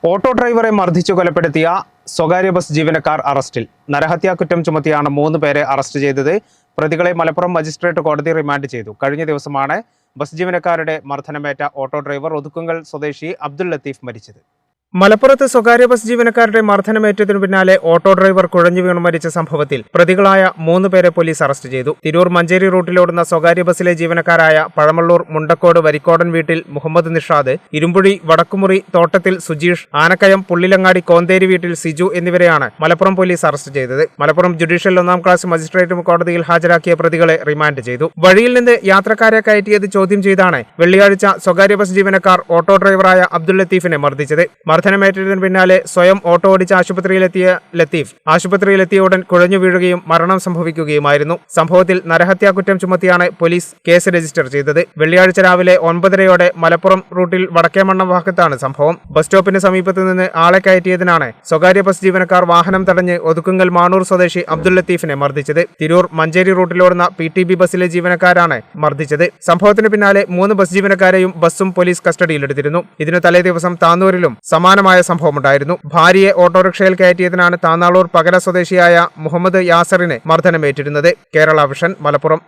Auto ഡ്രൈവറെ മർദ്ദിച്ചു കൊലപ്പെടുത്തിയ സ്വകാര്യ ബസ് ജീവനക്കാർ അറസ്റ്റിൽ. നരഹത്യാക്കുറ്റം ചുമത്തിയാണ് 3 പേരെ അറസ്റ്റ് ചെയ്തത്. പ്രതികളെ മലപ്പുറം മജിസ്ട്രേറ്റ് കോടതി റിമാൻഡ് ചെയ്തു. കഴിഞ്ഞ ദിവസമാണ് ബസ് ജീവനക്കാരുടെ മർദ്ദനമേറ്റ ഓട്ടോ ഡ്രൈവർ ഒതുക്കുങ്കൽ സ്വദേശി അബ്ദുൽ ലത്തീഫ് മരിച്ചത്. മലപ്പുറത്ത് സ്വകാര്യ ബസ് ജീവനക്കാരുടെ മർദ്ദനമേറ്റതിനു പിന്നാലെ ഓട്ടോ ഡ്രൈവർ കുഴഞ്ഞു വീണു മരിച്ച സംഭവത്തിൽ പ്രതികളായ 3 പേരെ പോലീസ് അറസ്റ്റ് ചെയ്തു. തിരൂർ മഞ്ചേരി റൂട്ടിലോടുന്ന സ്വകാര്യ ബസ്സിലെ ജീവനക്കാരായ പഴമള്ളൂർ മുണ്ടക്കോട് വരിക്കോടൻ വീട്ടിൽ മുഹമ്മദ് നിഷാദ്, ഇരുമ്പുഴി വടക്കുമുറി തോട്ടത്തിൽ സുജീഷ്, ആനക്കയം പുള്ളിലങ്ങാടി കോന്തേരി വീട്ടിൽ സിജു എന്നിവരെയാണ് മലപ്പുറം പോലീസ് അറസ്റ്റ് ചെയ്തത്. മലപ്പുറം ജുഡീഷ്യൽ 1ാം ക്ലാസ് മജിസ്ട്രേറ്റ് കോടതിയിൽ ഹാജരാക്കിയ പ്രതികളെ റിമാൻഡ് ചെയ്തു. വഴിയിൽ നിന്ന് യാത്രക്കാരെ കയറ്റിയത് ചോദ്യം ചെയ്താണ് വെള്ളിയാഴ്ച സ്വകാര്യ ബസ് ജീവനക്കാർ ഓട്ടോ ഡ്രൈവറായ അബ്ദുൽ ലത്തീഫിനെ മർദ്ദിച്ചത്. മർദ്ദനമേറ്റതിനു പിന്നാലെ സ്വയം ഓട്ടോ ഓടിച്ച് ആശുപത്രിയിലെത്തിയ ലത്തീഫ് ആശുപത്രിയിലെത്തിയ ഉടൻ കുഴഞ്ഞു വീഴുകയും മരണം സംഭവിക്കുകയുമായിരുന്നു. സംഭവത്തിൽ നരഹത്യാക്കുറ്റം ചുമത്തിയാണ് പോലീസ് കേസ് രജിസ്റ്റർ ചെയ്തത്. വെള്ളിയാഴ്ച രാവിലെ 9:30 മലപ്പുറം റൂട്ടിൽ വടക്കേമണ്ണം ഭാഗത്താണ് സംഭവം. ബസ് സ്റ്റോപ്പിന് സമീപത്ത് നിന്ന് ആളെ കയറ്റിയതിനാണ് സ്വകാര്യ ബസ് ജീവനക്കാർ വാഹനം തടഞ്ഞ് ഒതുക്കുങ്കൽ മാണൂർ സ്വദേശി അബ്ദുൽ ലത്തീഫിനെ മർദ്ദിച്ചത്. തിരൂർ മഞ്ചേരി റൂട്ടിലോടുന്ന PTB ബസ്സിലെ ജീവനക്കാരാണ് മർദ്ദിച്ചത്. സംഭവത്തിന് പിന്നാലെ 3 ബസ് ജീവനക്കാരെയും ബസ്സും പോലീസ് കസ്റ്റഡിയിലെടുത്തിരുന്നു. ഇതിനു തലേ ദിവസം താന്നൂരിലും സമാനമായ സംഭവമുണ്ടായിരുന്നു. ഭാര്യയെ ഓട്ടോറിക്ഷയിൽ കയറ്റിയതിനാണ് താന്നാളൂർ പകര സ്വദേശിയായ മുഹമ്മദ് യാസറിന് മർദ്ദനമേറ്റിരുന്നത്. കേരള വിഷൻ, മലപ്പുറം.